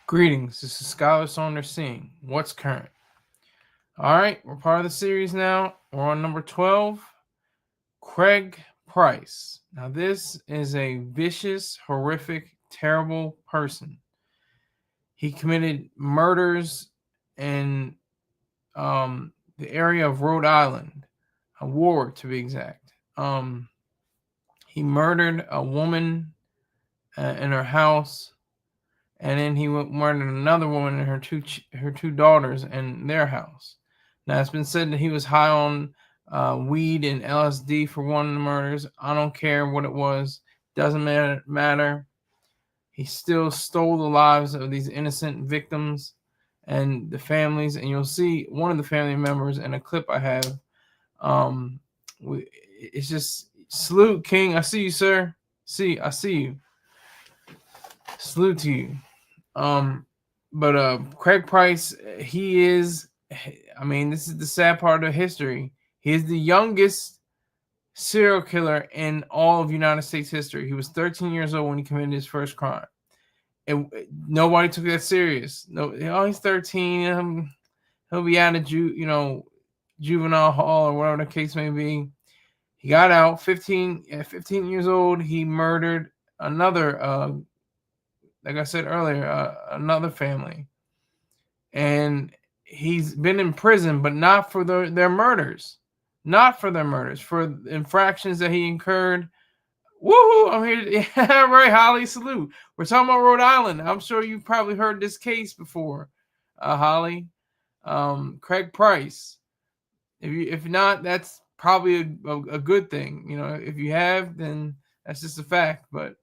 Greetings, this is Scholar Saunders Singh. What's current? Alright, we're part of the series now. We're on number 12. Craig Price. Now, this is a vicious, horrific, terrible person. He committed murders in the area of Rhode Island, Warwick to be exact. He murdered a woman in her house. And then he murdered another woman and her two daughters in their house. Now, it's been said that he was high on weed and LSD for one of the murders. I don't care what it was. Doesn't matter. He still stole the lives of these innocent victims and the families. And you'll see one of the family members in a clip I have. It's just salute, King. I see you, sir. I see you. Salute to you. But Craig Price, he is, this is the sad part of history. He is the youngest serial killer in all of United States history. He was 13 years old when he committed his first crime. And nobody took that serious. No, he's 13. He'll be out of juvenile hall or whatever the case may be. He got out 15 years old. He murdered another like I said earlier, another family. And he's been in prison, but not for their murders. Not for their murders, for infractions that he incurred. Woohoo! I'm here. Yeah, right, Holly. Salute. We're talking about Rhode Island. I'm sure you've probably heard this case before, Holly. Craig Price. If not, that's probably a good thing. If you have, then that's just a fact. But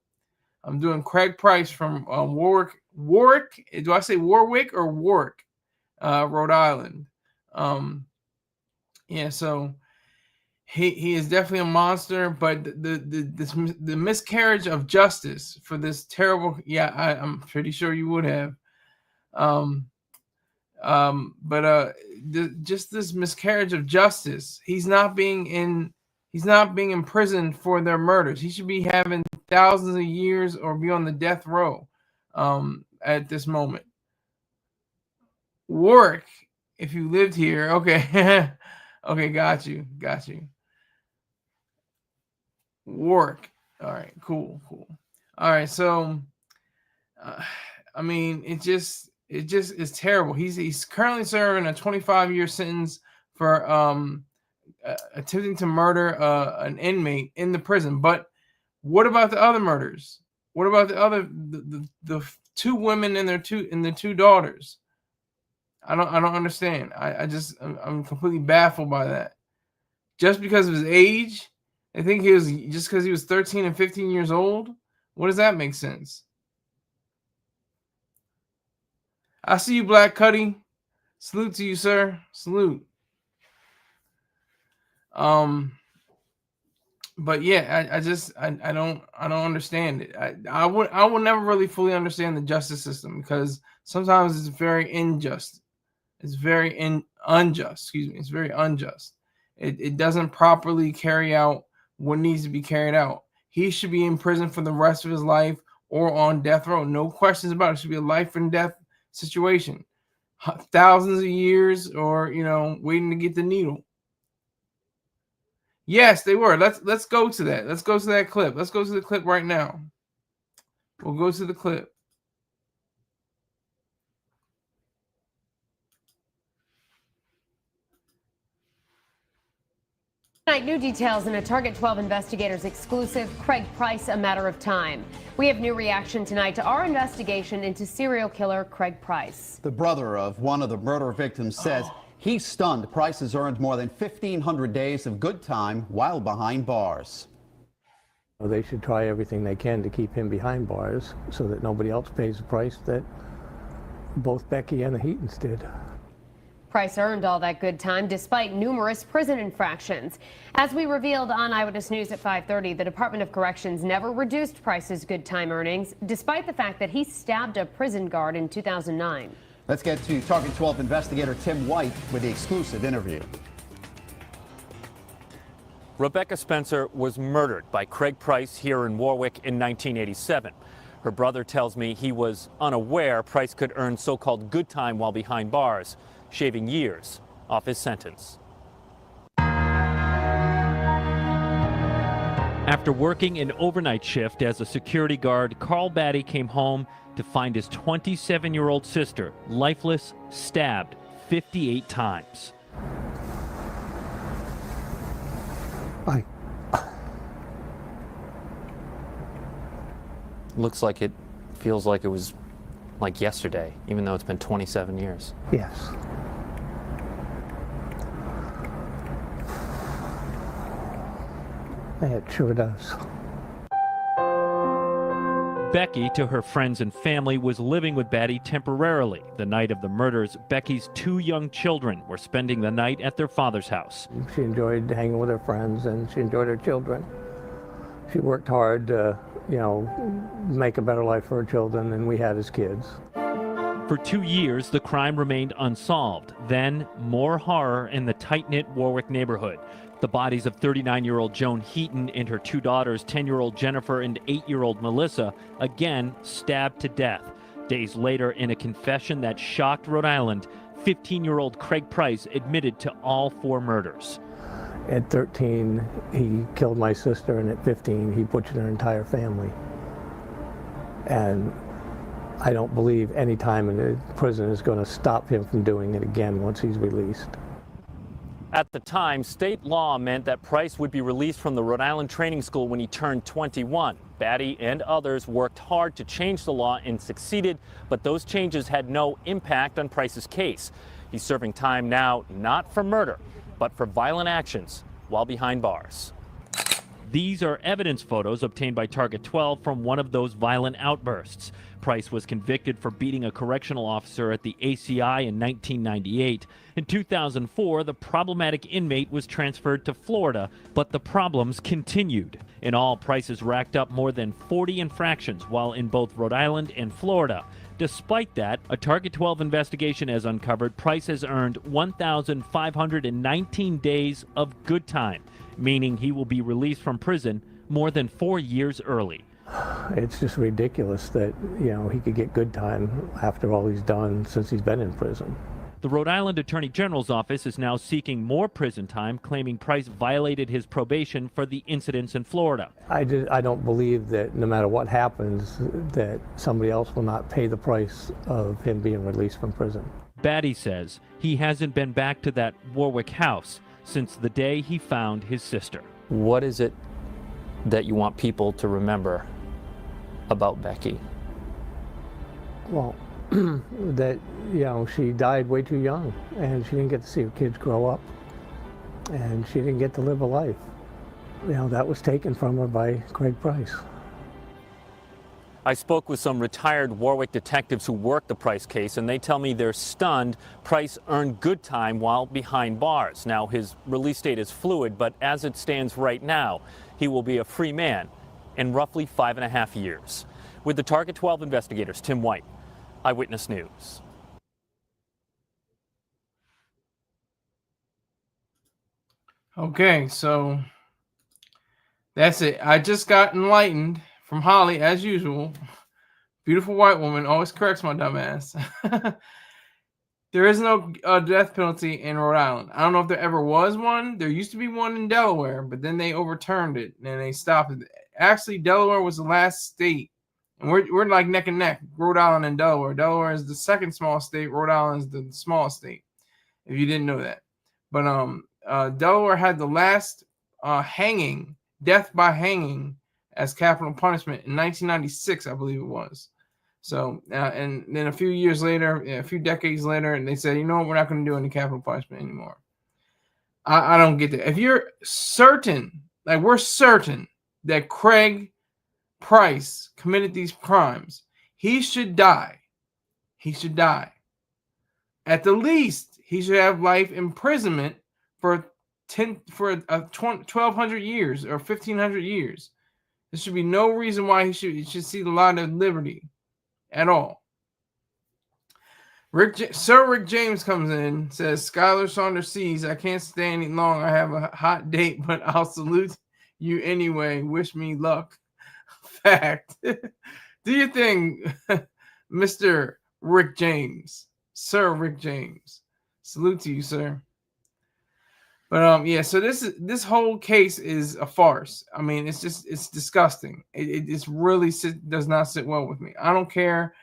I'm doing Craig Price from Warwick. Do I say Warwick or Warwick, Rhode Island? So he is definitely a monster. But the miscarriage of justice for this terrible. Yeah, I'm pretty sure you would have. Just this miscarriage of justice. He's not being imprisoned for their murders. He should be having thousands of years or be on the death row at this moment. Warwick, if you lived here, okay. Okay, got you. Warwick. All right, cool. All right, so it just is terrible. He's currently serving a 25-year sentence for attempting to murder an inmate in the prison. But what about the other murders? What about the other the two women and their two daughters? I don't understand. I'm completely baffled by that. Just because of his age, I think just because he was 13 and 15 years old. What does that make sense? I see you, Black Cuddy. Salute to you, sir. Salute. But yeah, I don't understand it. I would never really fully understand the justice system because sometimes it's very unjust. It's very unjust. Excuse me. It's very unjust. It doesn't properly carry out what needs to be carried out. He should be in prison for the rest of his life or on death row. No questions about it. It should be a life and death situation. Thousands of years or waiting to get the needle. Yes, they were. Let's go to that. Let's go to that clip. Let's go to the clip right now. We'll go to the clip. Tonight, new details in a Target 12 investigators exclusive, Craig Price, a matter of time. We have new reaction tonight to our investigation into serial killer Craig Price. The brother of one of the murder victims says he's stunned Price has earned more than 1,500 days of good time while behind bars. They should try everything they can to keep him behind bars so that nobody else pays the price that both Becky and the Heatons did. Price earned all that good time despite numerous prison infractions. As we revealed on Eyewitness News at 5:30, the Department of Corrections never reduced Price's good time earnings, despite the fact that he stabbed a prison guard in 2009. Let's get to Target 12 investigator Tim White with the exclusive interview. Rebecca Spencer was murdered by Craig Price here in Warwick in 1987. Her brother tells me he was unaware Price could earn so-called good time while behind bars, shaving years off his sentence. After working an overnight shift as a security guard, Carl Batty came home to find his 27-year-old sister lifeless, stabbed 58 times. Looks like it feels like it was like yesterday, even though it's been 27 years. Yes. It sure does. Becky, to her friends and family, was living with Batty temporarily. The night of the murders, Becky's 2 young children were spending the night at their father's house. She enjoyed hanging with her friends, and she enjoyed her children. She worked hard to, make a better life for her children than we had as kids. For 2 years, the crime remained unsolved. Then, more horror in the tight-knit Warwick neighborhood. The bodies of 39-year-old Joan Heaton and her 2 daughters, 10-year-old Jennifer and 8-year-old Melissa, again stabbed to death. Days later, in a confession that shocked Rhode Island, 15-year-old Craig Price admitted to all 4 murders. At 13, he killed my sister, and at 15, he butchered her entire family. And I don't believe any time in the prison is going to stop him from doing it again once he's released. At the time, state law meant that Price would be released from the Rhode Island Training School when he turned 21. Batty and others worked hard to change the law and succeeded, but those changes had no impact on Price's case. He's serving time now not for murder, but for violent actions while behind bars. These are evidence photos obtained by Target 12 from one of those violent outbursts. Price was convicted for beating a correctional officer at the ACI in 1998. In 2004, the problematic inmate was transferred to Florida, but the problems continued. In all, Price has racked up more than 40 infractions while in both Rhode Island and Florida. Despite that, a Target 12 investigation has uncovered Price has earned 1,519 days of good time, meaning he will be released from prison more than 4 years early. It's just ridiculous that, he could get good time after all he's done since he's been in prison. The Rhode Island Attorney General's office is now seeking more prison time, claiming Price violated his probation for the incidents in Florida. I don't believe that no matter what happens, that somebody else will not pay the price of him being released from prison. Batty says he hasn't been back to that Warwick house since the day he found his sister. What is it that you want people to remember about Becky? Well, that, she died way too young, and she didn't get to see her kids grow up, and she didn't get to live a life. That was taken from her by Craig Price. I spoke with some retired Warwick detectives who worked the Price case, and they tell me they're stunned Price earned good time while behind bars. Now, his release date is fluid, but as it stands right now, he will be a free man in roughly 5.5 years. With the Target 12 investigators, Tim White, Eyewitness News. Okay, so that's it. I just got enlightened from Holly, as usual. Beautiful white woman always corrects my dumb ass. There is no death penalty in Rhode Island. I don't know if there ever was one. There used to be one in Delaware, but then they overturned it and they stopped it. Actually, Delaware was the last state. And we're like neck and neck, Rhode Island and Delaware. Delaware is the second smallest state. Rhode Island is the smallest state, if you didn't know that. But Delaware had the last death by hanging, as capital punishment in 1996, I believe it was. So, and then a few years later, a few decades later, and they said, you know what, we're not going to do any capital punishment anymore. I don't get that. If you're certain, like we're certain that Craig Price committed these crimes, he should die. He should die. At the least, he should have life imprisonment for 1,200 years or 1,500 years. There should be no reason why he should see the light of liberty at all. Sir Rick James comes in, says, Skylar Saunders sees, I can't stay any longer. I have a hot date, but I'll salute you anyway. Wish me luck. Fact. Do your thing, Mr. Rick James, Sir Rick James. Salute to you, sir. But yeah. So this whole case is a farce. I mean, it's disgusting. It's really does not sit well with me. I don't care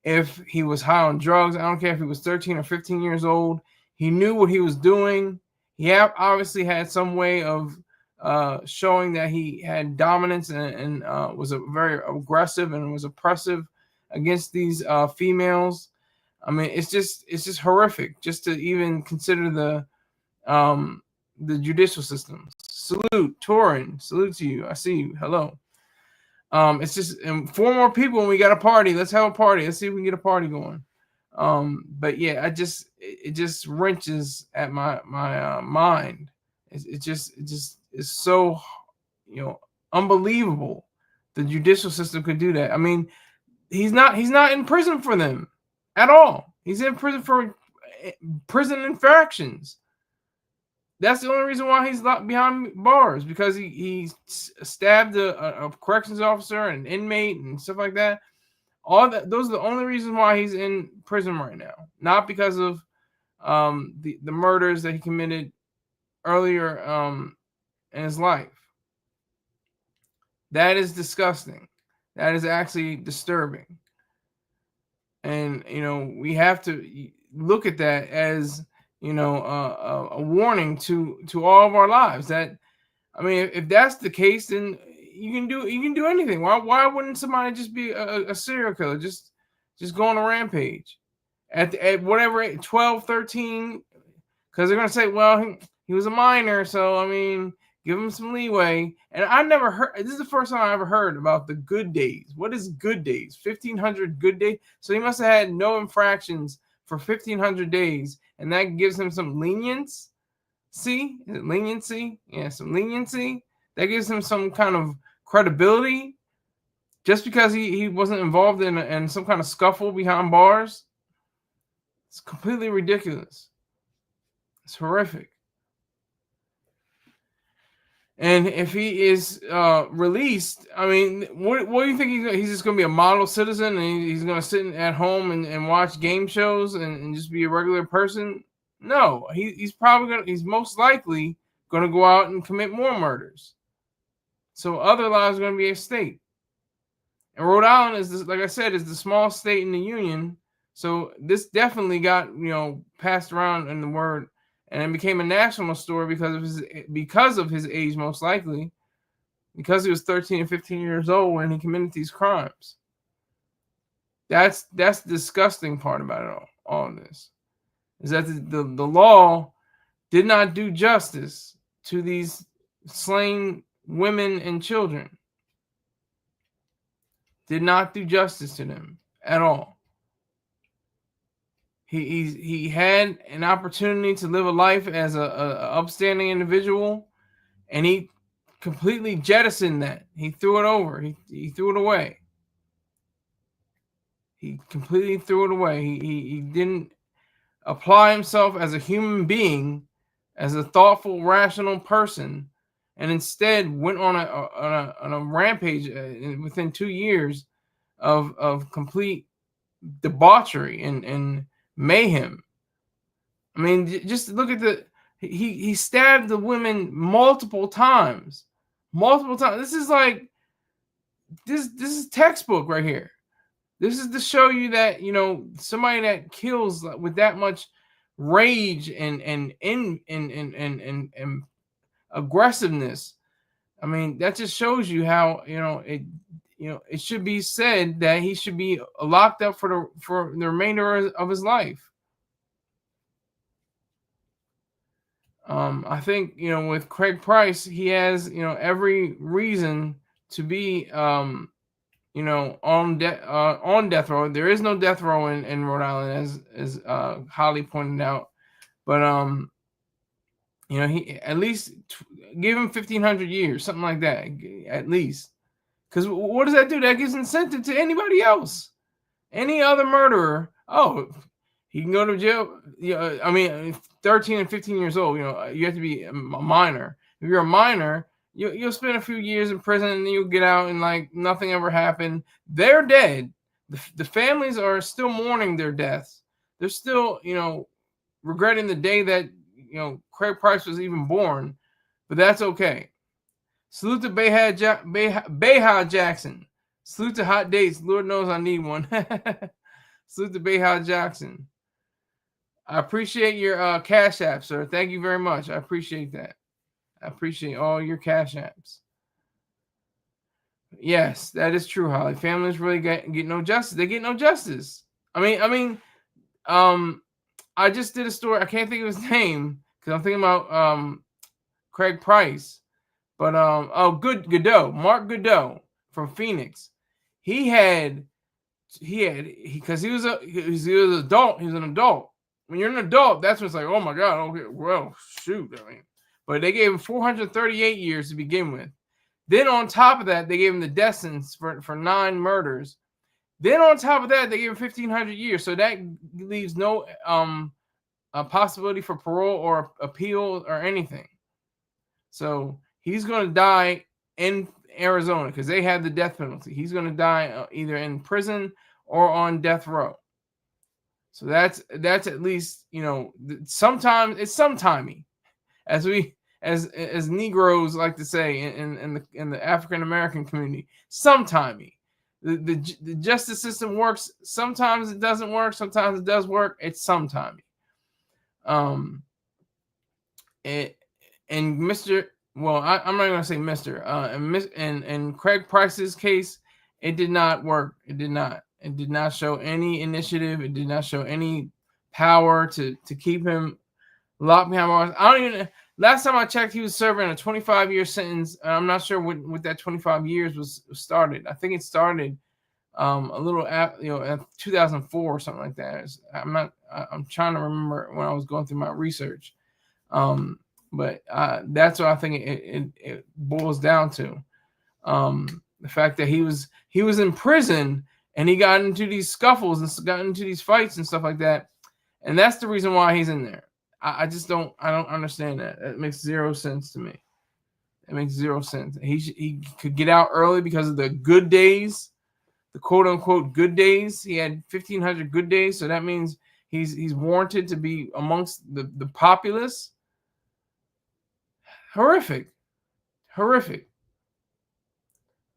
if he was high on drugs. I don't care if he was 13 or 15 years old. He knew what he was doing. He obviously had some way of showing that he had dominance and was a very aggressive and was oppressive against these females. I mean, it's just horrific just to even consider the judicial system. Salute, Torin. Salute to you. I see you. Hello. It's just 4 more people and we got a party. Let's have a party. Let's see if we can get a party going. But yeah, it just wrenches at my mind. It just is so, unbelievable. The judicial system could do that. I mean, he's not in prison for them at all. He's in prison for prison infractions. That's the only reason why he's locked behind bars, because he stabbed a corrections officer, an inmate, and stuff like that. All that, those are the only reasons why he's in prison right now, not because of the murders that he committed earlier in his life. That is disgusting. That is actually disturbing. And we have to look at that as a warning to all of our lives. That, I mean, if that's the case, then you can do anything. Why wouldn't somebody just be a serial killer, just go on a rampage at whatever age, 12, 13? Because they're gonna say, well, he was a minor, so I mean, give him some leeway. And I never heard. This is the first time I ever heard about the good days. What is good days? 1,500 good days. So he must have had no infractions for 1,500 days, and that gives him some lenience. See, is it leniency? Yeah, some leniency. That gives him some kind of credibility, just because he wasn't involved in some kind of scuffle behind bars. It's completely ridiculous. It's horrific. And if he is released, I mean, what do you think he's just going to be a model citizen and he's going to sit at home and watch game shows and just be a regular person? No, he's most likely going to go out and commit more murders. So other lives are going to be at stake. And Rhode Island is, like I said, is the smallest state in the union. So this definitely got passed around in the word. And it became a national story because of his age, most likely, because he was 13 and 15 years old when he committed these crimes. That's the disgusting part about it all of this, is that the law did not do justice to these slain women and children. Did not do justice to them at all. He had an opportunity to live a life as a upstanding individual, and he completely jettisoned that. He threw it over. He threw it away. He completely threw it away. He didn't apply himself as a human being, as a thoughtful, rational person, and instead went on a rampage within 2 years of complete debauchery and mayhem. I mean, just look at he stabbed the women multiple times. This is like this is textbook right here. This is to show you that somebody that kills with that much rage and aggressiveness. I mean, that just shows you how it should be said that he should be locked up for the remainder of his life. I think with Craig Price, he has every reason to be on death row. There is no death row in Rhode Island, as Holly pointed out, but he at least give him 1,500 years, something like that, at least. Because what does that do? That gives incentive to anybody else, any other murderer. Oh, he can go to jail. I mean, 13 and 15 years old. You have to be a minor. If you're a minor, You'll spend a few years in prison and then you'll get out and like nothing ever happened. They're dead. The families are still mourning their deaths. They're still, regretting the day that, Craig Price was even born, but that's okay. Salute to Bayha Jackson. Salute to Hot Dates. Lord knows I need one. Salute to Bayha Jackson. I appreciate your Cash App, sir. Thank you very much. I appreciate that. I appreciate all your Cash Apps. Yes, that is true, Holly. Families really get no justice. They get no justice. I just did a story. I can't think of his name because I'm thinking about Craig Price. But Godot, Mark Godot from Phoenix. Because he was an adult. He was an adult. When you're an adult, that's when it's like, oh my God, okay, well, shoot. But they gave him 438 years to begin with. Then on top of that, they gave him the death sentence for 9 murders. Then on top of that, they gave him 1,500 years. So that leaves no a possibility for parole or appeal or anything. So he's going to die in Arizona because they have the death penalty. He's going to die either in prison or on death row. So that's at least, sometimes it's sometimey, as Negroes like to say in the African American community, sometimey. The justice system works. Sometimes it doesn't work. Sometimes it does work. It's sometimey. I'm not going to say Mr. In Craig Price's case, it did not work. It did not. It did not show any initiative. It did not show any power to keep him locked behind bars. Last time I checked, he was serving a 25-year sentence. I'm not sure what that 25 years was started. I think it started a little at 2004 or something like that. I'm trying to remember when I was going through my research. But that's what I think it boils down to. The fact that he was in prison and he got into these scuffles and got into these fights and stuff like that. And that's the reason why he's in there. I don't understand that. It makes zero sense to me. It makes zero sense. He could get out early because of the good days, the quote unquote good days. He had 1,500 good days. So that means he's warranted to be amongst the populace. Horrific.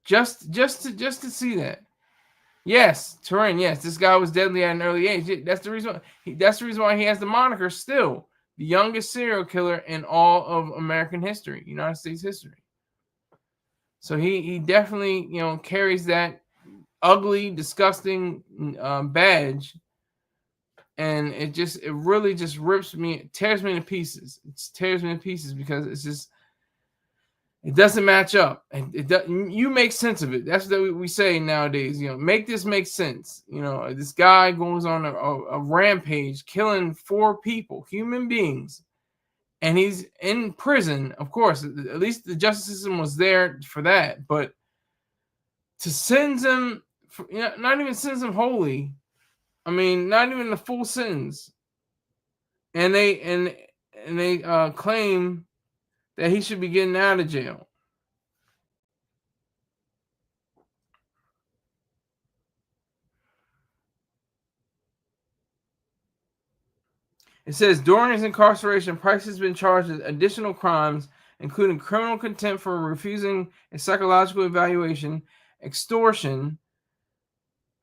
Just to see that. Yes, Turin. Yes, this guy was deadly at an early age. That's the reason. That's the reason why he has the moniker still the youngest serial killer in all of American history, United States history. So he definitely carries that ugly, disgusting badge, and it really just rips me, it tears me to pieces. It tears me to pieces because it's just. It doesn't match up, and you make sense of it. That's what we say nowadays. Make this make sense. This guy goes on a rampage, killing 4 people, human beings, and he's in prison. Of course, at least the justice system was there for that. But to sentence him, not even sentence him wholly. Not even the full sentence, and they claim that he should be getting out of jail. It says during his incarceration, Price has been charged with additional crimes, including criminal contempt for refusing a psychological evaluation, extortion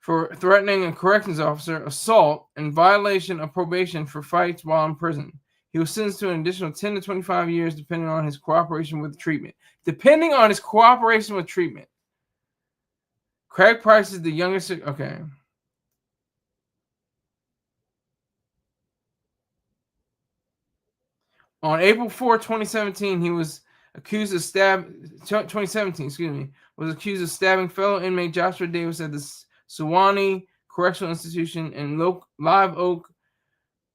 for threatening a corrections officer, assault, and violation of probation for fights while in prison. He was sentenced to an additional 10 to 25 years, depending on his cooperation with treatment. Craig Price is the youngest. Okay. On April 4, 2017, he was accused of stabbing fellow inmate Joshua Davis at the Sewanee Correctional Institution in Live Oak,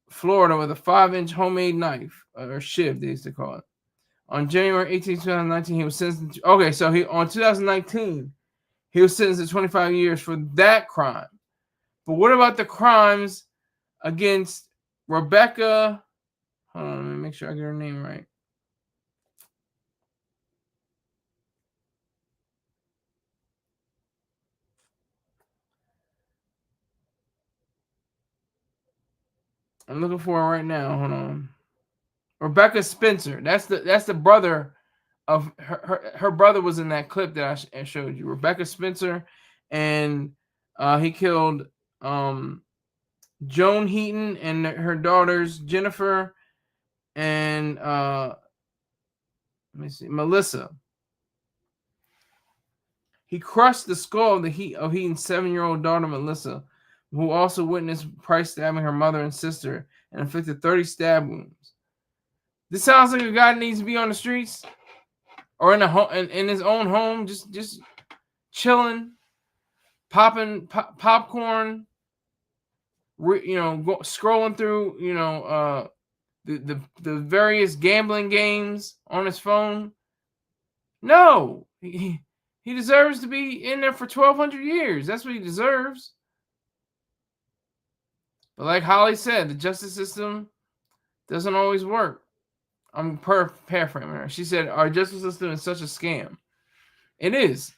Florida, with a 5-inch homemade knife, or shiv, they used to call it. On January 18, 2019, he was sentenced. On 2019, he was sentenced to 25 years for that crime. But what about the crimes against Rebecca? Hold on, let me make sure I get her name right. I'm looking for her right now. Hold on. Rebecca Spencer. That's the brother of her brother was in that clip that I showed you. Rebecca Spencer, and he killed Joan Heaton and her daughters Jennifer and let me see, Melissa. He crushed the skull of Heaton's 7-year-old daughter Melissa, who also witnessed Price stabbing her mother and sister and inflicted 30 stab wounds. This sounds like a guy that needs to be on the streets or in a home, in his own home, just chilling, popping popcorn, scrolling through, the various gambling games on his phone. No, he deserves to be in there for 1,200 years. That's what he deserves. But like Holly said, the justice system doesn't always work. I'm paraphrasing her. She said, our justice system is such a scam. It is,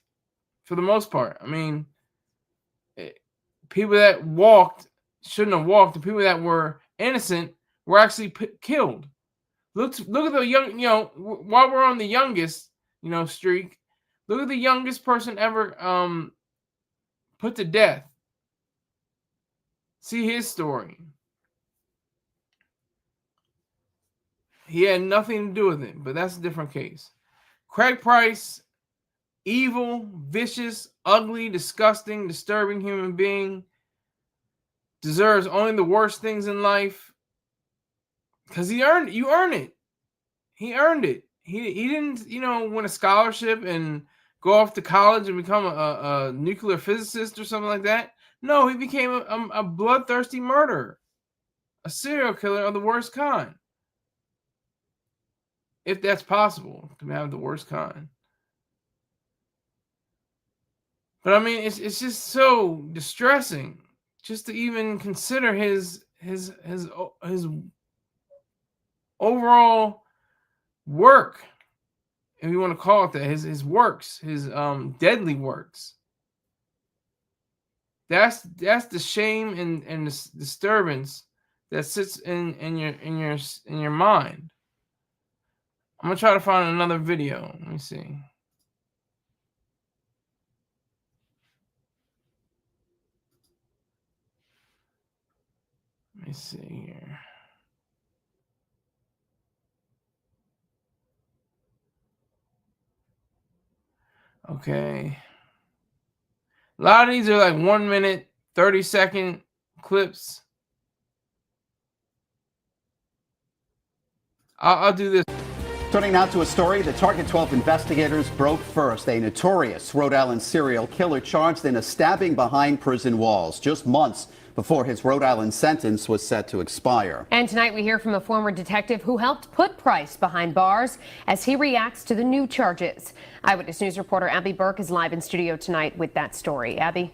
for the most part. I mean, people that walked shouldn't have walked. The people that were innocent were actually killed. Look at the young, while we're on the youngest, streak, look at the youngest person ever put to death. See his story. He had nothing to do with it, but that's a different case. Craig Price, evil, vicious, ugly, disgusting, disturbing human being, deserves only the worst things in life because you earned it. He earned it. He didn't, win a scholarship and go off to college and become a nuclear physicist or something like that. No, he became a bloodthirsty murderer, a serial killer of the worst kind. If that's possible, to have the worst kind. But I mean, it's just so distressing just to even consider his overall work, if you want to call it that, his works, his deadly works. That's the shame and the disturbance that sits in your mind. I'm gonna try to find another video. Let me see. Let me see here. Okay. A lot of these are like 1 minute, 30-second clips. I'll do this. Turning now to a story the Target 12 investigators broke first. A notorious Rhode Island serial killer charged in a stabbing behind prison walls just months before his Rhode Island sentence was set to expire. And tonight we hear from a former detective who helped put Price behind bars as he reacts to the new charges. Eyewitness News reporter Abby Burke is live in studio tonight with that story. Abby?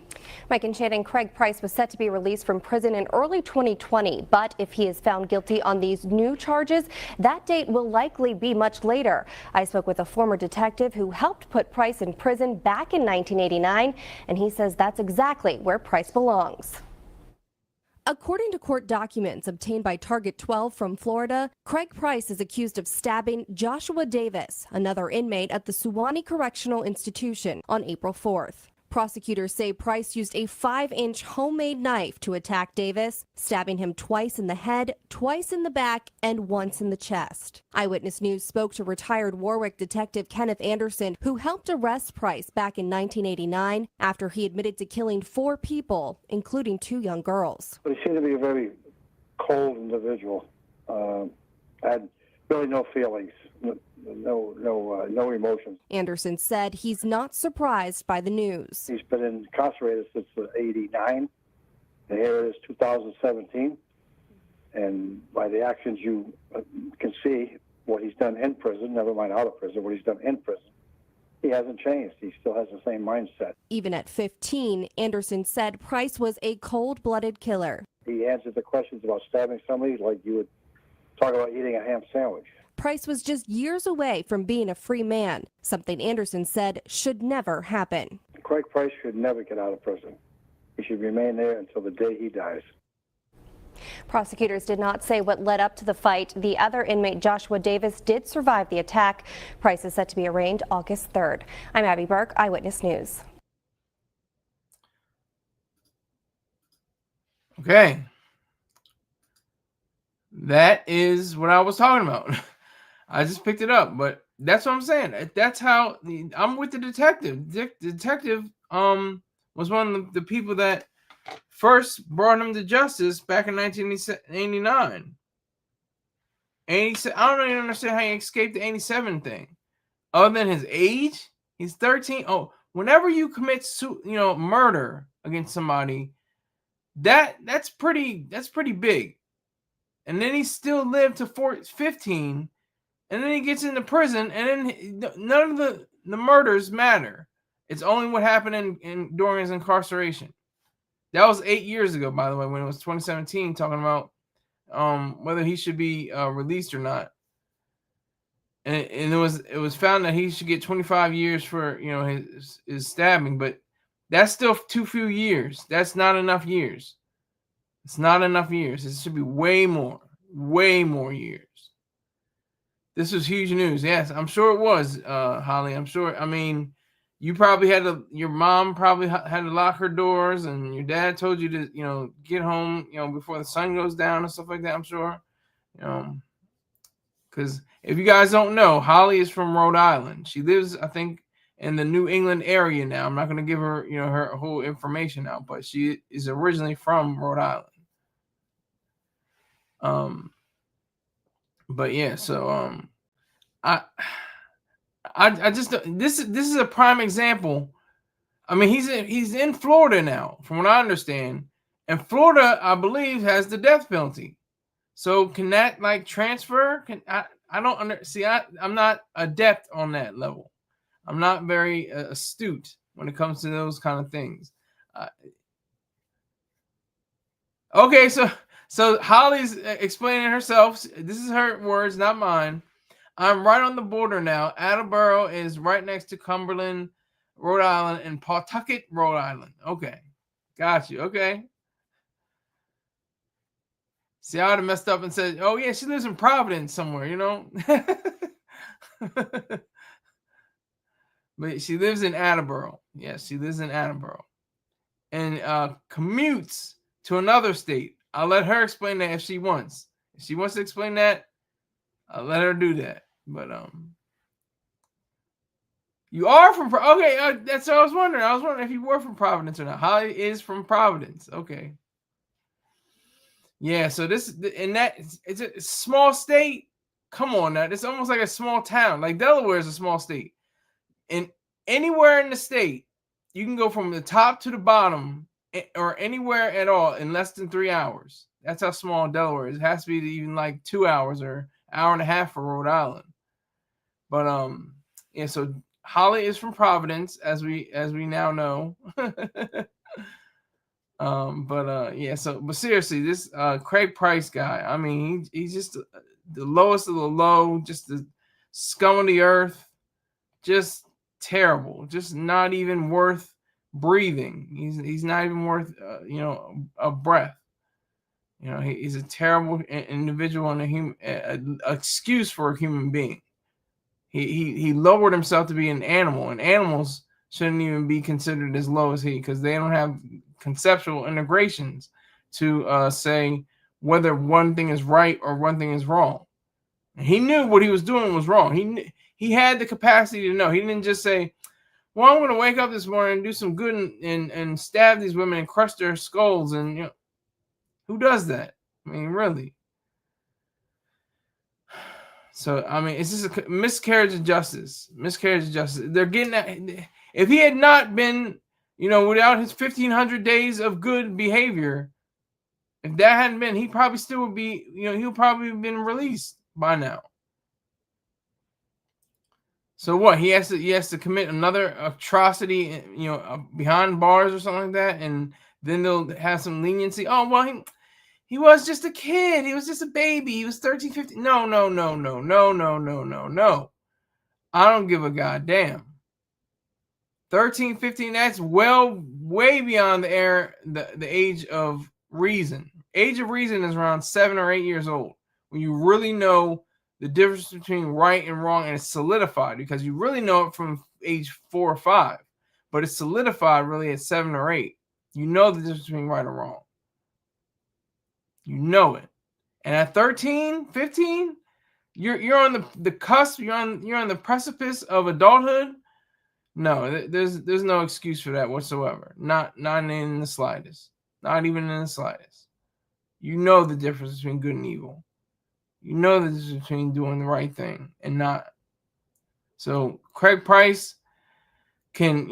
Mike and Shannon, Craig Price was set to be released from prison in early 2020, but if he is found guilty on these new charges, that date will likely be much later. I spoke with a former detective who helped put Price in prison back in 1989, and he says that's exactly where Price belongs. According to court documents obtained by Target 12 from Florida, Craig Price is accused of stabbing Joshua Davis, another inmate at the Suwannee Correctional Institution, on April 4th. Prosecutors say Price used a 5-inch homemade knife to attack Davis, stabbing him twice in the head, twice in the back, and once in the chest. Eyewitness News spoke to retired Warwick detective Kenneth Anderson, who helped arrest Price back in 1989 after he admitted to killing 4 people, including 2 young girls. But he seemed to be a very cold individual. Had really no feelings. No emotions. Anderson said he's not surprised by the news. He's been incarcerated since '89, and here it is 2017. And by the actions you can see what he's done in prison, never mind out of prison, what he's done in prison. He hasn't changed. He still has the same mindset. Even at 15, Anderson said Price was a cold-blooded killer. He answered the questions about stabbing somebody like you would talk about eating a ham sandwich. Price was just years away from being a free man, something Anderson said should never happen. Craig Price should never get out of prison. He should remain there until the day he dies. Prosecutors did not say what led up to the fight. The other inmate, Joshua Davis, did survive the attack. Price is set to be arraigned August 3rd. I'm Abby Burke, Eyewitness News. Okay. That is what I was talking about. I just picked it up, but that's what I'm saying. That's how I'm with the detective. The detective was one of the people that first brought him to justice back in 1989. I don't even understand how he escaped the 87 thing. Other than his age, he's 13. Oh, whenever you commit murder against somebody, that's pretty big. And then he still lived to 15, and then he gets into prison, and then none of the murders matter. It's only what happened during his incarceration. That was 8 years ago, by the way, when it was 2017, talking about whether he should be released or not. And it was found that he should get 25 years for his stabbing, but that's still too few years. That's not enough years. It's not enough years. It should be way more years. This was huge news. Yes, I'm sure it was, Holly. I'm sure. I mean, you probably your mom probably had to lock her doors, and your dad told you to, get home, before the sun goes down and stuff like that. I'm sure, because if you guys don't know, Holly is from Rhode Island. She lives, I think, in the New England area now. I'm not going to give her, her whole information out, but she is originally from Rhode Island. But yeah, so I just this is a prime example. I mean, he's in Florida now, from what I understand, and Florida, I believe, has the death penalty. So can that transfer? I don't see. I'm not adept on that level. I'm not very astute when it comes to those kind of things. Okay, so Holly's explaining herself. This is her words, not mine. I'm right on the border now. Attleboro is right next to Cumberland, Rhode Island, and Pawtucket, Rhode Island. Okay, got you. Okay. See, I would have messed up and said, "Oh yeah, she lives in Providence somewhere," But she lives in Attleboro. Yes, she lives in Attleboro, and commutes to another state. I'll let her explain that if she wants. If she wants to explain that, I'll let her do that. But you are from okay. That's what I was wondering. I was wondering if you were from Providence or not. Holly is from Providence. Okay. Yeah. So it's a small state. Come on now. It's almost like a small town. Like Delaware is a small state, and anywhere in the state, you can go from the top to the bottom, or anywhere at all, in less than 3 hours. That's how small Delaware is. It has to be even like 2 hours or hour and a half for Rhode Island. But yeah. So Holly is from Providence, as we now know. Yeah. So, but seriously, this Craig Price guy. I mean, he's just the lowest of the low, just the scum of the earth, just terrible, just not even worth breathing. He's not even worth a breath. He's a terrible individual and an excuse for a human being. He lowered himself to be an animal, and animals shouldn't even be considered as low as he, because they don't have conceptual integrations to say whether one thing is right or one thing is wrong. And he knew what he was doing was wrong. He had the capacity to know. He didn't just say, "Well, I'm going to wake up this morning and do some good and stab these women and crush their skulls." And who does that? I mean, really. So, I mean, it's just a miscarriage of justice. Miscarriage of justice. They're getting that. If he had not been, without his 1,500 days of good behavior, if that hadn't been, he probably still would be, he'll probably have been released by now. So what? He has to commit another atrocity, behind bars or something like that, and then they'll have some leniency. Oh, well, he was just a kid. He was just a baby. He was 13, 15. No. I don't give a goddamn. 13, 15, that's way beyond the age of reason. age of reason is around 7 or 8 years old, when you really know the difference between right and wrong, and it's solidified, because you really know it from age 4 or 5, but it's solidified really at 7 or 8. You know the difference between right and wrong. You know it. And at 13, 15, you're on the cusp, you're on the precipice of adulthood. No, there's no excuse for that whatsoever. Not in the slightest. Not even in the slightest. You know the difference between good and evil. You know the difference between doing the right thing and not. So Craig Price can,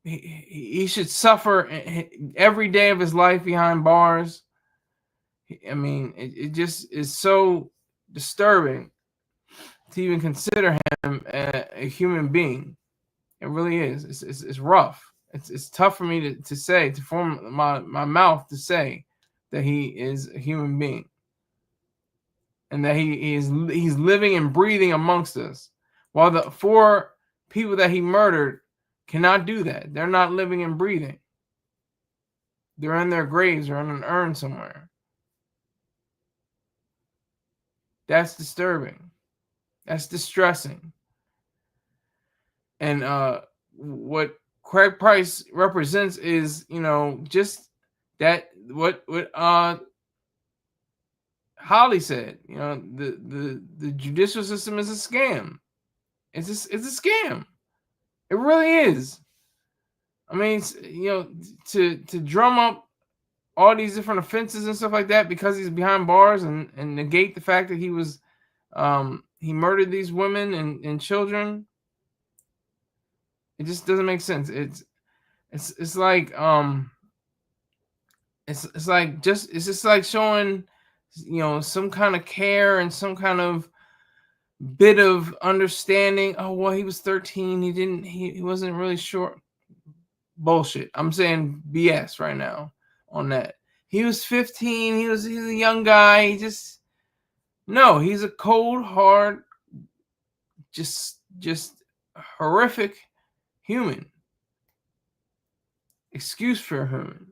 he should suffer every day of his life behind bars. I mean, it just is so disturbing to even consider him a human being. It really is. It's rough. It's tough for me to say, to form my mouth to say that he is a human being, and that he's living and breathing amongst us, while the 4 people that he murdered cannot do that. They're not living and breathing. They're in their graves or in an urn somewhere. That's disturbing. That's distressing. And what Craig Price represents is, just that what Holly said. The judicial system is a scam. It's a scam. It really is. I mean, to drum up all these different offenses and stuff like that because he's behind bars, and negate the fact that he was he murdered these women and children. It just doesn't make sense. It's like it's just like showing some kind of care and some kind of bit of understanding. Oh well, he was 13. He wasn't really sure. Bullshit. I'm saying BS right now on that. He was 15. He's a young guy. He's a cold, hard, just horrific human. Excuse for a human.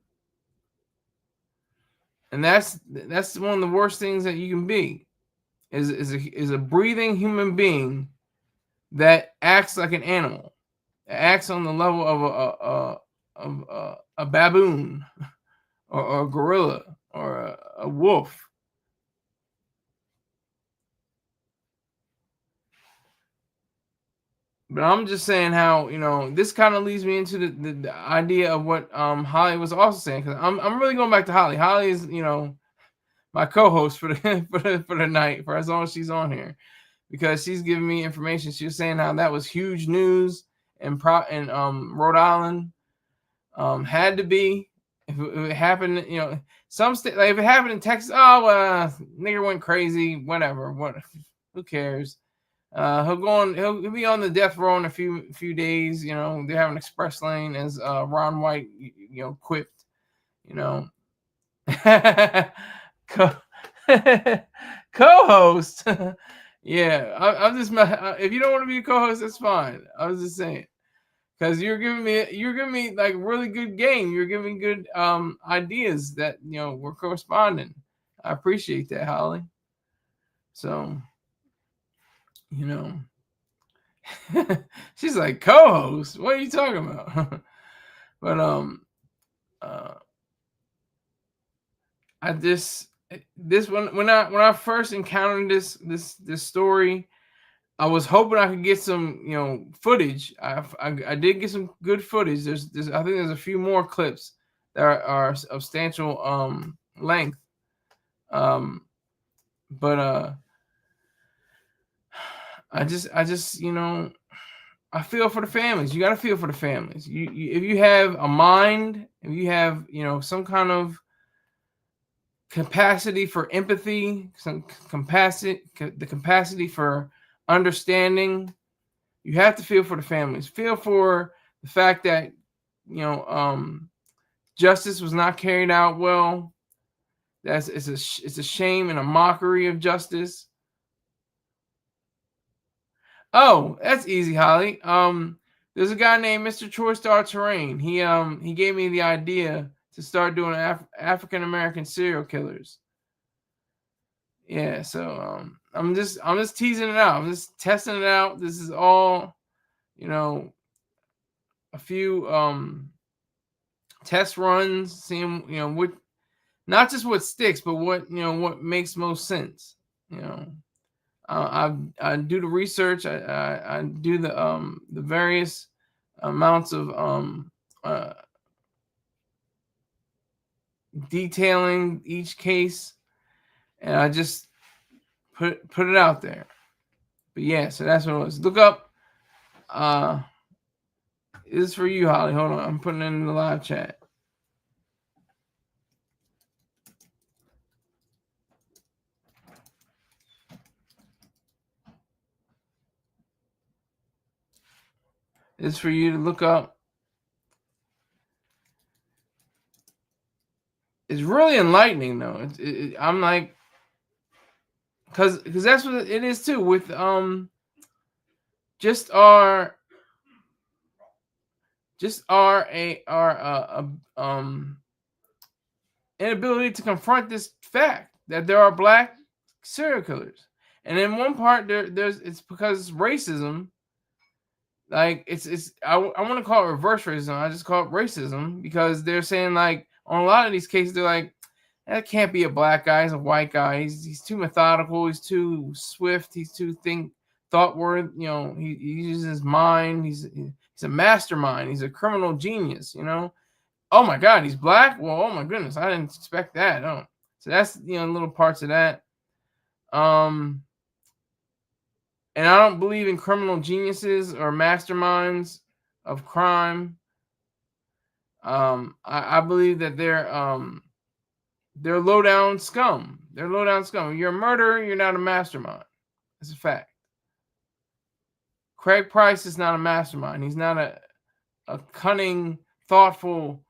And that's one of the worst things that you can be, is a breathing human being that acts like an animal. It acts on the level of a baboon or a gorilla or a wolf. But I'm just saying how, this kind of leads me into the idea of what Holly was also saying, because I'm really going back to Holly. Holly is, my co-host for the night, for as long as she's on here, because she's giving me information. She was saying how that was huge news in Rhode Island. Had to be. If it happened, some state, like if it happened in Texas, nigger went crazy, whatever. What? Who cares? He'll be on the death row in a few days. They have an express lane, as Ron White quipped. Co-host. Yeah, I'm just. If you don't want to be a co-host, that's fine. I was just saying, because you're giving me like really good game. You're giving good ideas that we're corresponding. I appreciate that, Holly. So. She's like, co-host, what are you talking about? But when I first encountered this story, I was hoping I could get some footage. I did get some good footage. There's I think there's a few more clips that are substantial length. But I just I feel for the families. You got to feel for the families. You if you have a mind, if you have some kind of capacity for empathy, the capacity for understanding, you have to feel for the families. Feel for the fact that justice was not carried out well. It's a shame and a mockery of justice. Oh, that's easy, Holly. There's a guy named Mr. Troy Star Terrain. He gave me the idea to start doing African American serial killers. Yeah, so I'm just teasing it out. I'm just testing it out. This is all, a few test runs, seeing what, not just what sticks, but what what makes most sense. I do the research. I do the various amounts of detailing each case, and I just put it out there. But yeah, so that's what it was. Look up. This is for you, Holly. Hold on, I'm putting it in the live chat. It's for you to look up. It's really enlightening, though. I'm like, because that's what it is too. With just our inability to confront this fact that there are black serial killers, and in one part there's it's because racism. Like I want to call it reverse racism. I just call it racism because they're saying, like, on a lot of these cases, they're like, that can't be a black guy. He's a white guy. He's too methodical. He's too swift. He's too thought word. He uses his mind. He's a mastermind. He's a criminal genius. Oh my God, he's black. Well, oh my goodness, I didn't expect that. Oh, so that's little parts of that. And I don't believe in criminal geniuses or masterminds of crime. I believe that they're low down scum. They're low down scum. If you're a murderer, you're not a mastermind. It's a fact. Craig Price is not a mastermind. He's not a cunning, thoughtful,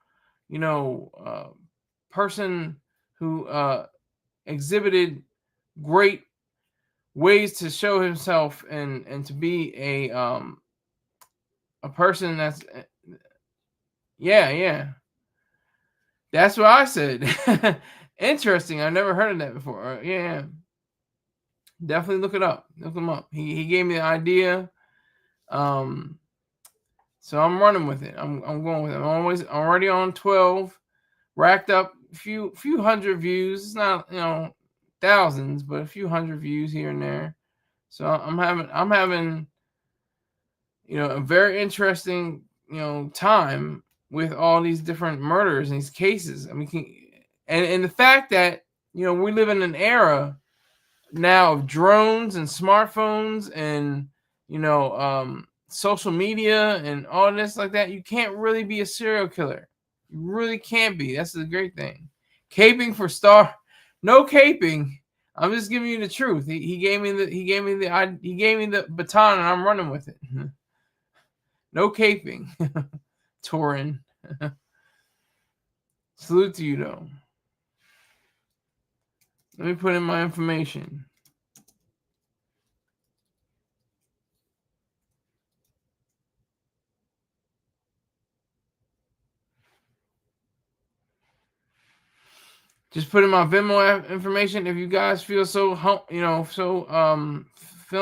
person who exhibited great ways to show himself and to be a person that's yeah. That's what I said. Interesting. I've never heard of that before. Yeah. Definitely look it up. Look him up. He gave me the idea. So I'm running with it. I'm going with it. I'm already on 12. Racked up a few hundred views. It's not, thousands, but a few hundred views here and there. So I'm having a very interesting time with all these different murders and these cases. I mean, and the fact that we live in an era now of drones and smartphones and social media and all this like that, you can't really be a serial killer. You really can't be. That's the great thing. Caping for no caping. I'm just giving you the truth. He gave me the baton and I'm running with it. No caping. Torin. Salute to you though. Let me put in my information. Just put in my Venmo information. If you guys feel feeling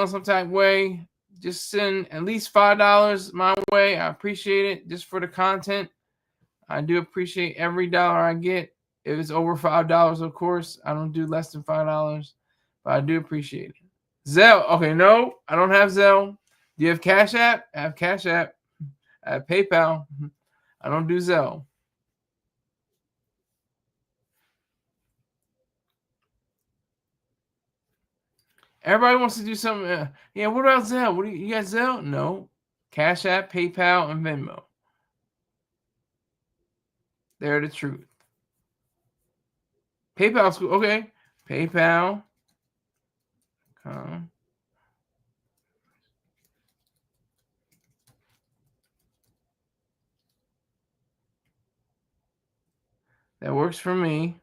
some type of way, just send at least $5 my way. I appreciate it just for the content. I do appreciate every dollar I get. If it's over $5, of course, I don't do less than $5, but I do appreciate it. Zelle. Okay, no, I don't have Zelle. Do you have Cash App? I have Cash App. I have PayPal. I don't do Zelle. Everybody wants to do something. Yeah, what about Zelle? What do you got Zelle? No. Cash App, PayPal, and Venmo. They're the truth. PayPal's cool. Okay. PayPal. That works for me.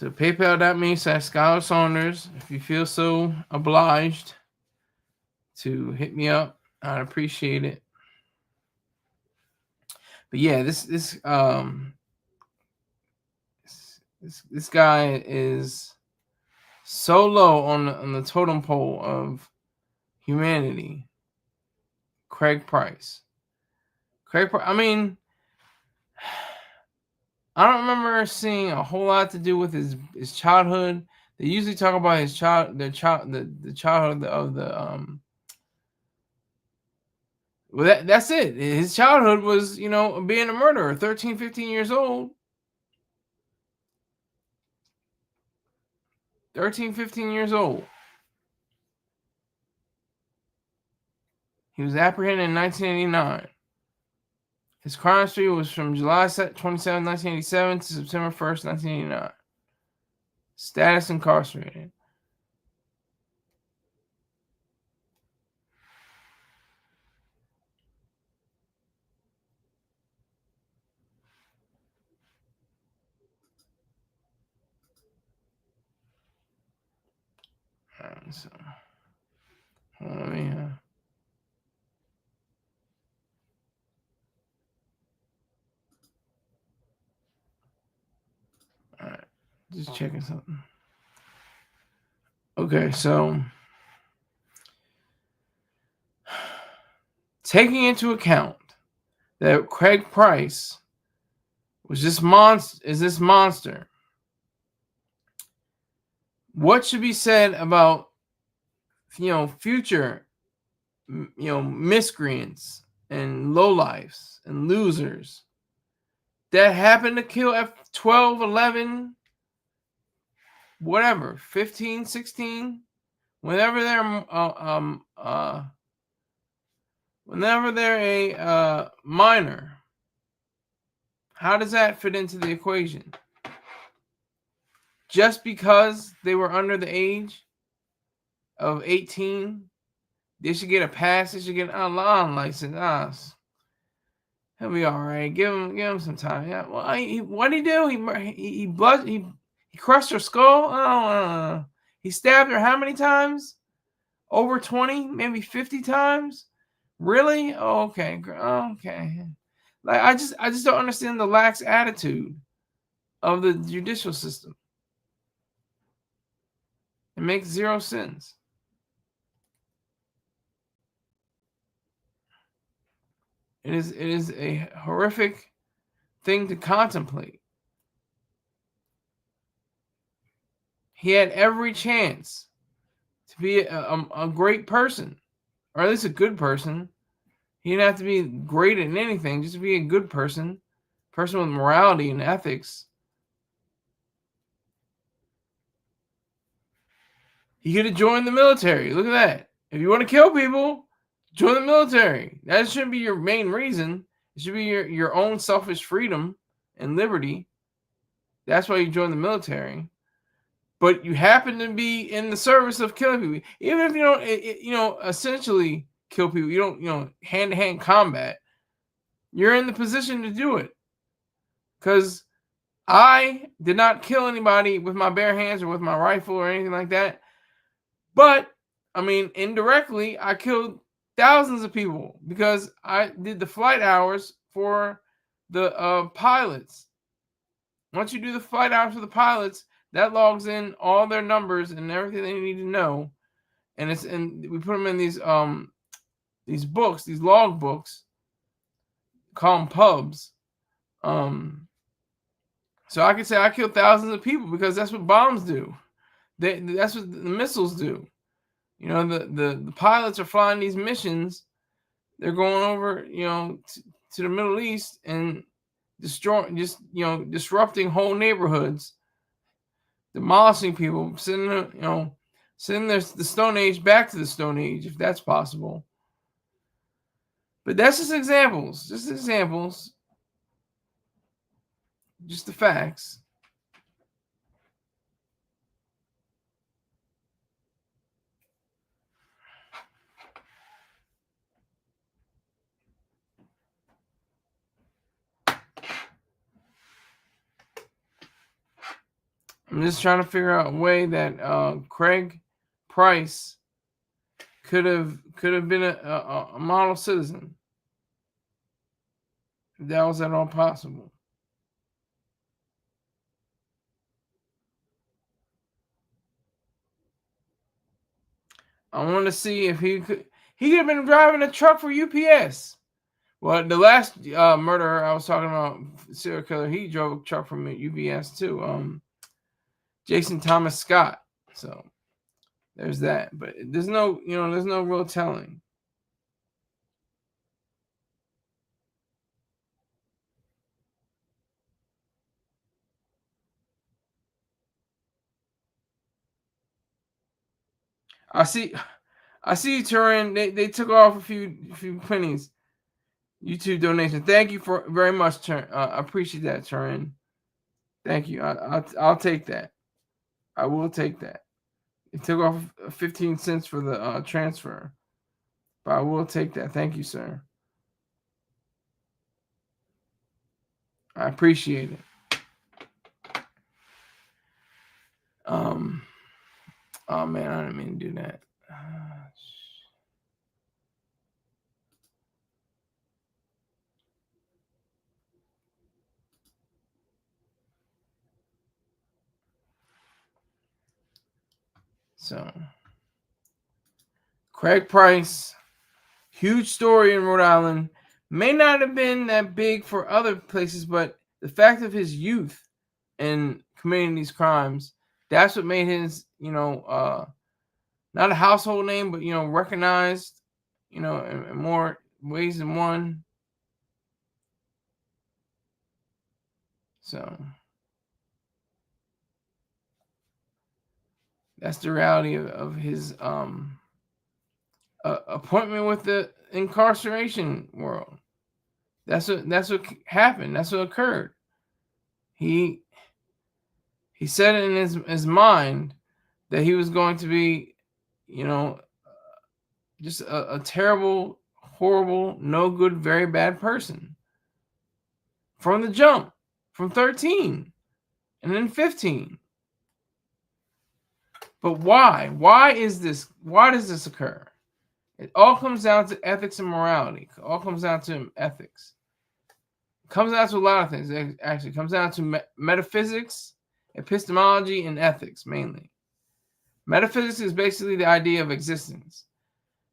So PayPal.me/Skylar Saunders. If you feel so obliged to hit me up, I'd appreciate it. But yeah, this guy is so low on the totem pole of humanity. Craig Price. I mean, I don't remember seeing a whole lot to do with his childhood. They usually talk about the childhood of the Well, that's it. His childhood was, being a murderer, 13, 15 years old. 13, 15 years old. He was apprehended in 1989. His crime history was from July 27, 1987 to September 1st, 1989. Status incarcerated. So, let me. All right, just checking something. Okay, so taking into account that Craig Price was this monster, what should be said about future miscreants and lowlifes and losers that happen to kill at 12, 11, whatever, 15, 16, whenever they're a minor? How does that fit into the equation? Just because they were under the age of 18, they should get a pass. They should get an lawn license. He'll be all right. Give him some time. Yeah. Well, what did he do? He crushed her skull. He stabbed her how many times? Over 20, maybe 50 times. Really? Oh, okay. Okay. Like I just don't understand the lax attitude of the judicial system. It makes zero sense. It is a horrific thing to contemplate. He had every chance to be a great person, or at least a good person. He didn't have to be great at anything, just to be a good person with morality and ethics. He could have joined the military. Look at that. If you want to kill people, join the military. That shouldn't be your main reason. It should be your own selfish freedom and liberty. That's why you join the military. But you happen to be in the service of killing people. Even if you don't, essentially kill people, you don't, hand-to-hand combat, you're in the position to do it. Because I did not kill anybody with my bare hands or with my rifle or anything like that. But, indirectly, I killed thousands of people because I did the flight hours for the pilots. Once you do the flight hours for the pilots, that logs in all their numbers and everything they need to know. And we put them in these books, these log books, call them pubs. So I can say I killed thousands of people because that's what bombs do. That's what the missiles do. The pilots are flying these missions. They're going over, to the Middle East and disrupting whole neighborhoods, demolishing people, sending the Stone Age back to the Stone Age, if that's possible. But that's just examples. Just the facts. I'm just trying to figure out a way that Craig Price could have been a model citizen. If that was at all possible. I want to see if he could have been driving a truck for UPS. Well, the last murderer I was talking about, serial killer, he drove a truck from UPS too. Jason Thomas Scott. So there's that. But there's no real telling. I see you, Turin. They took off a few pennies. YouTube donation. Thank you very much, Turin. I appreciate that, Turin. Thank you. I'll take that. I will take that. It took off 15 cents for the transfer, but I will take that. Thank you, sir. I appreciate it. Oh man, I didn't mean to do that. So, Craig Price, huge story in Rhode Island. May not have been that big for other places, but the fact of his youth and committing these crimes, that's what made his, not a household name, but, recognized, in more ways than one. So that's the reality of his appointment with the incarceration world. That's what happened. That's what occurred. He said in his mind that he was going to be, just a terrible, horrible, no good, very bad person from the jump, from 13 and then 15. But why? Why is this? Why does this occur? It all comes down to ethics and morality. It all comes down to ethics. It comes down to a lot of things. It actually comes down to metaphysics, epistemology, and ethics mainly. Metaphysics is basically the idea of existence.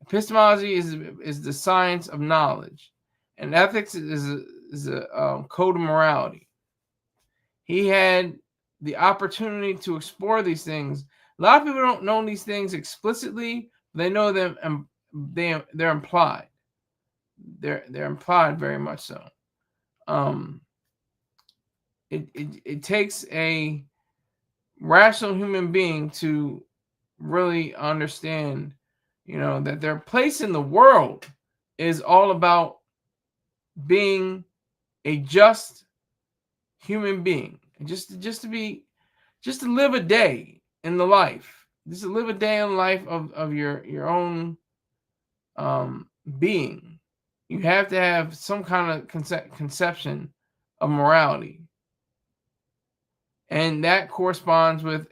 Epistemology is the science of knowledge, and ethics is a code of morality. He had the opportunity to explore these things. A lot of people don't know these things explicitly. They know them, and they're implied. They're implied very much so. It takes a rational human being to really understand, that their place in the world is all about being a just human being, just to live a day in the life, just to live a day in the life of your own being. You have to have some kind of conception of morality, and that corresponds with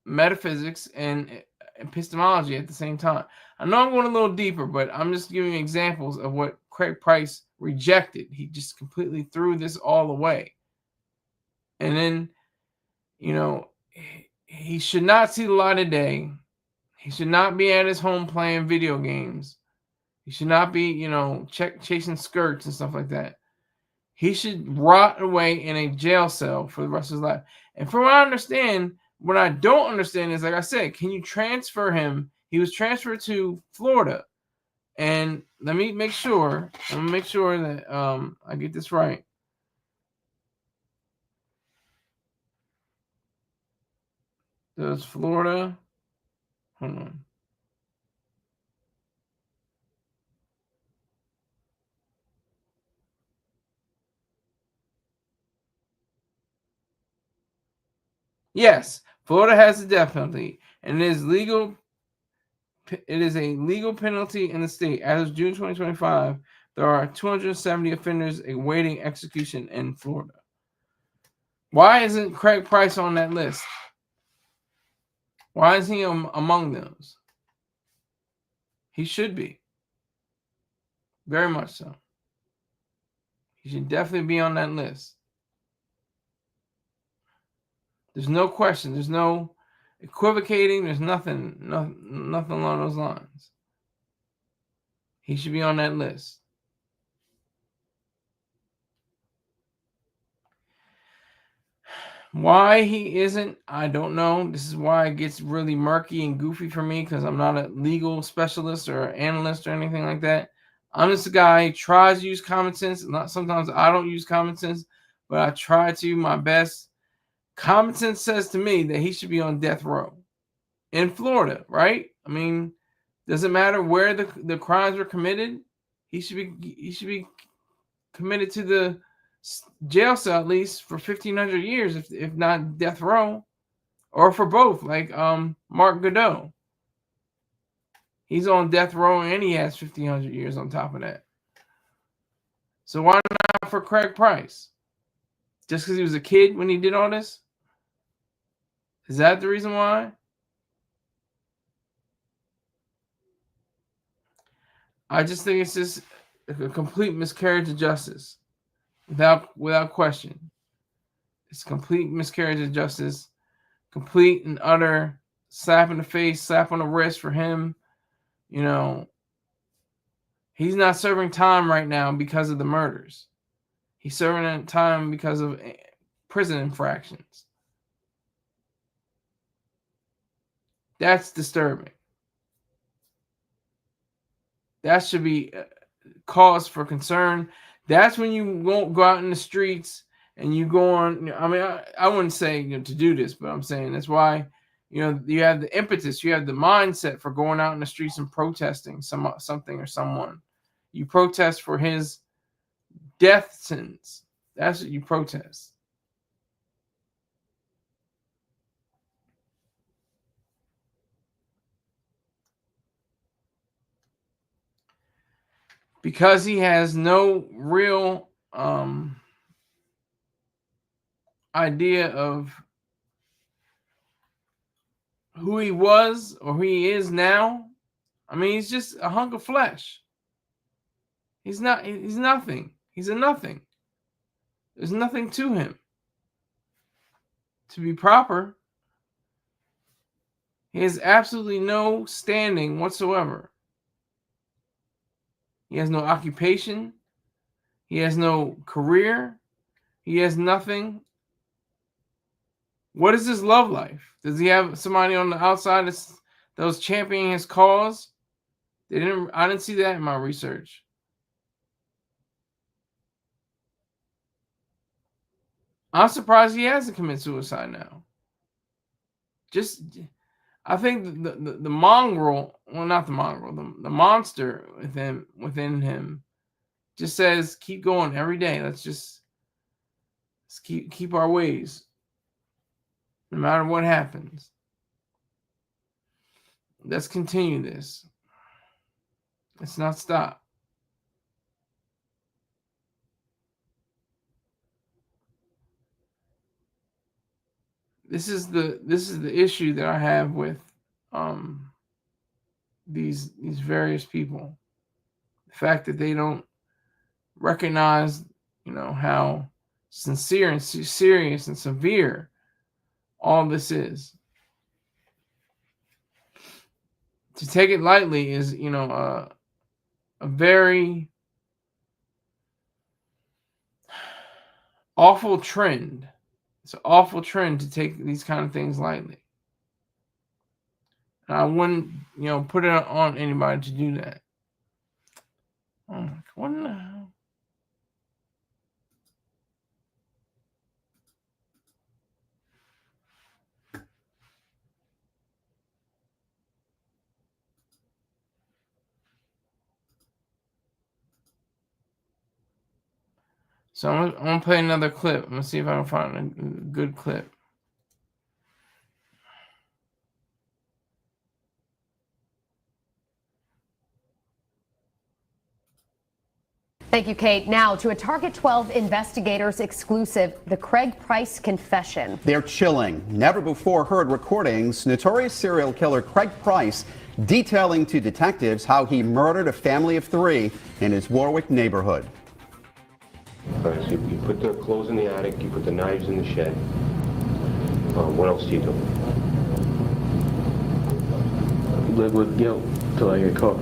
metaphysics and epistemology at the same time. I know I'm going a little deeper, but I'm just giving examples of what Craig Price rejected. He just completely threw this all away. And then, he should not see the light of day. He should not be at his home playing video games. He should not be, chasing skirts and stuff like that. He should rot away in a jail cell for the rest of his life. And from what I understand, what I don't understand is, like I said, can you transfer him? He was transferred to Florida. And let me make sure. I'm going to make sure that I get this right. Does Florida? Hold on. Yes, Florida has the death penalty, and it is legal. It is a legal penalty in the state. As of June 2025, there are 270 offenders awaiting execution in Florida. Why isn't Craig Price on that list? Why is he among those? He should be. Very much so. He should definitely be on that list. There's no question. There's no equivocating. There's nothing along those lines. He should be on that list. Why he isn't, I don't know. This is why it gets really murky and goofy for me, because I'm not a legal specialist or analyst or anything like that. I'm just a guy who tries to use common sense. Sometimes I don't use common sense, but I try to my best. Common sense says to me that he should be on death row in Florida, right? I mean, doesn't matter where the crimes were committed. He should be committed to the jail cell at least for 1,500 years, if not death row, or for both, like Mark Godot. He's on death row and he has 1,500 years on top of that. So why not for Craig Price? Just because he was a kid when he did all this? Is that the reason why? I just think it's just a complete miscarriage of justice. Without question. It's a complete miscarriage of justice. Complete and utter slap in the face, slap on the wrist for him. You know, he's not serving time right now because of the murders. He's serving time because of prison infractions. That's disturbing. That should be cause for concern. That's when you won't go out in the streets and you go on. I mean, I wouldn't say to do this, but I'm saying that's why you have the impetus, you have the mindset for going out in the streets and protesting something or someone. You protest for his death sentence. That's what you protest. Because he has no real idea of who he was or who he is now. I mean, he's just a hunk of flesh. He's nothing. He's a nothing. There's nothing to him. To be proper, he has absolutely no standing whatsoever. He has no occupation. He has no career. He has nothing. What is his love life? Does he have somebody on the outside that was championing his cause? I didn't see that in my research. I'm surprised he hasn't committed suicide now. I think the mongrel, well, not the mongrel, the monster within him just says, keep going every day. Let's keep our ways, no matter what happens. Let's continue this. Let's not stop. This is the issue that I have with these various people. The fact that they don't recognize, how sincere and serious and severe all this is. To take it lightly is, a very awful trend. It's an awful trend to take these kind of things lightly. And I wouldn't, put it on anybody to do that. Oh, what in the hell? So I'm gonna play another clip. I'm gonna see if I can find a good clip. Thank you, Kate. Now to a Target 12 investigators exclusive, the Craig Price confession. They're chilling, never before heard recordings. Notorious serial killer Craig Price detailing to detectives how he murdered a family of 3 in his Warwick neighborhood. So you put the clothes in the attic, you put the knives in the shed. What else do you do? Live with guilt till I get caught.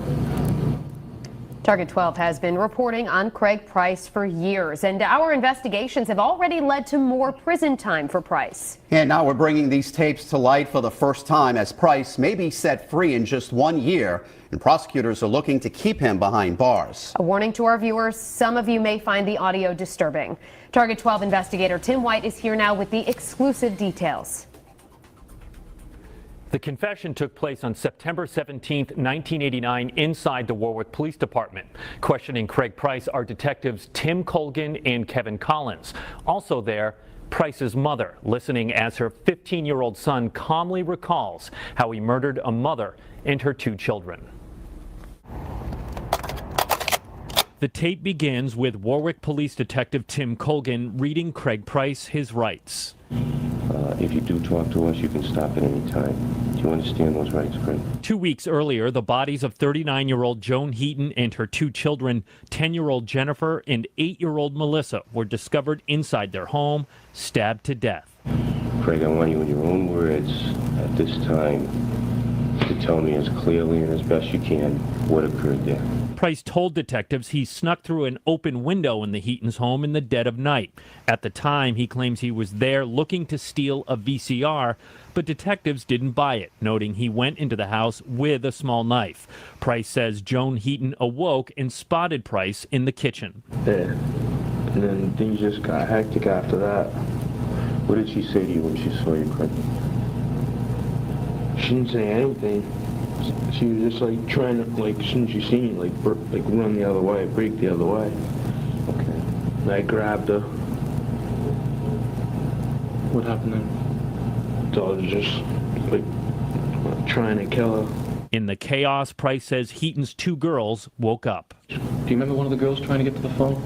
Target 12 has been reporting on Craig Price for years, and our investigations have already led to more prison time for Price. And now we're bringing these tapes to light for the first time as Price may be set free in just 1 year, and prosecutors are looking to keep him behind bars. A warning to our viewers, some of you may find the audio disturbing. Target 12 investigator Tim White is here now with the exclusive details. The confession took place on September 17, 1989, inside the Warwick Police Department. Questioning Craig Price are detectives Tim Colgan and Kevin Collins. Also there, Price's mother, listening as her 15-year-old son calmly recalls how he murdered a mother and her 2 children. The tape begins with Warwick Police Detective Tim Colgan reading Craig Price his rights. If you do talk to us, you can stop at any time. Do you understand those rights, Craig? 2 weeks earlier, the bodies of 39-year-old Joan Heaton and her 2 children, 10-year-old Jennifer and 8-year-old Melissa, were discovered inside their home, stabbed to death. Craig, I want you in your own words at this time to tell me as clearly and as best you can what occurred there. Price told detectives he snuck through an open window in the Heaton's home in the dead of night. At the time, he claims he was there looking to steal a VCR, but detectives didn't buy it, noting he went into the house with a small knife. Price says Joan Heaton awoke and spotted Price in the kitchen. Yeah. And then things just got hectic after that. What did she say to you when she saw you, Craig? She didn't say anything. She was just like trying to, like, as soon as she seen me, like run the other way, break the other way. Okay. And I grabbed her. What happened then? So I was just like trying to kill her. In the chaos, Price says Heaton's 2 girls woke up. Do you remember one of the girls trying to get to the phone?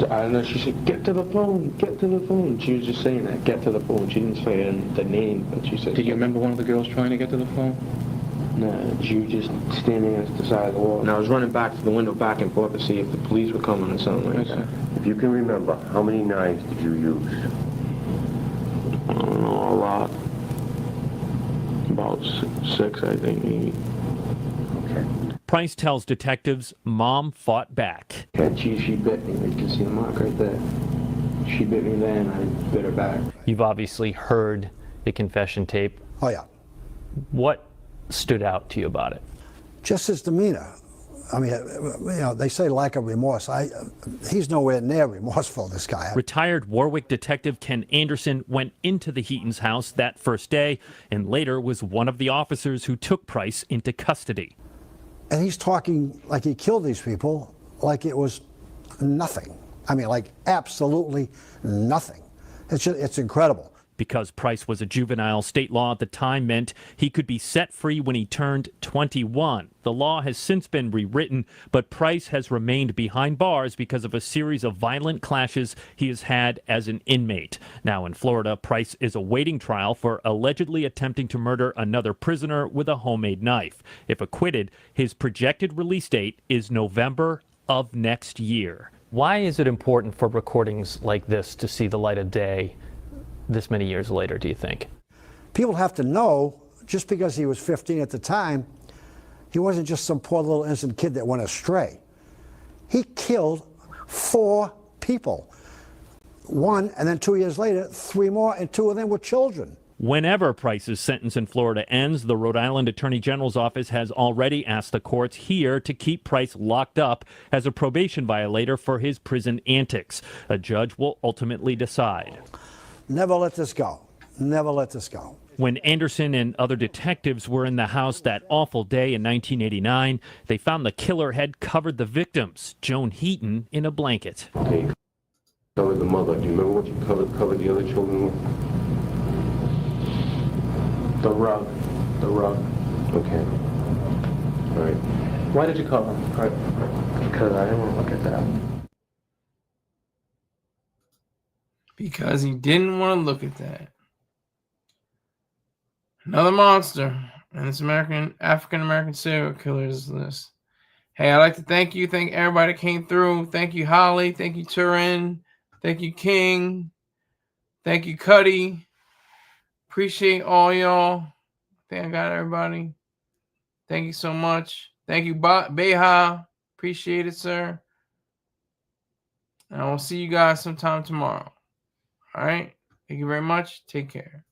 I don't know, she said, get to the phone, get to the phone. She was just saying that, get to the phone. She didn't say the name, but she said... Did you remember one of the girls trying to get to the phone? No, she was just standing at the side of the wall. And I was running back to the window back and forth to see if the police were coming or something like that. If you can remember, how many knives did you use? I don't know, a lot. About 6, I think, maybe. Okay. Price tells detectives Mom fought back. And she bit me. You can see the mark right there. She bit me there and I bit her back. You've obviously heard the confession tape. Oh, yeah. What stood out to you about it? Just his demeanor. I mean, you know, they say lack of remorse. He's nowhere near remorseful, this guy. Retired Warwick detective Ken Anderson went into the Heaton's house that first day and later was one of the officers who took Price into custody. And he's talking like he killed these people like it was nothing. I mean, like absolutely nothing. It's incredible. Because Price was a juvenile, state law at the time meant he could be set free when he turned 21. The law has since been rewritten, but Price has remained behind bars because of a series of violent clashes he has had as an inmate. Now in Florida, Price is awaiting trial for allegedly attempting to murder another prisoner with a homemade knife. If acquitted, his projected release date is November of next year. Why is it important for recordings like this to see the light of day this many years later, do you think? People have to know, just because he was 15 at the time, he wasn't just some poor little innocent kid that went astray. He killed 4 people. 1, and then 2 years later, 3 more, and 2 of them were children. Whenever Price's sentence in Florida ends, the Rhode Island Attorney General's office has already asked the courts here to keep Price locked up as a probation violator for his prison antics. A judge will ultimately decide. Never let this go. Never let this go. When Anderson and other detectives were in the house that awful day in 1989, they found the killer had covered the victims, Joan Heaton, in a blanket. Okay, covered the mother. Do you remember what you covered the other children with? The rug. Okay. All right. Why did you call him? Because I didn't want to look at that. Because he didn't want to look at that. Another monster in this African American serial killers list. Hey, I'd like to thank you. Thank everybody that came through. Thank you, Holly. Thank you, Turin. Thank you, King. Thank you, Cuddy. Appreciate all y'all. I think I got everybody. Thank you so much. Thank you, Beha. Appreciate it, sir. And I will see you guys sometime tomorrow. All right. Thank you very much. Take care.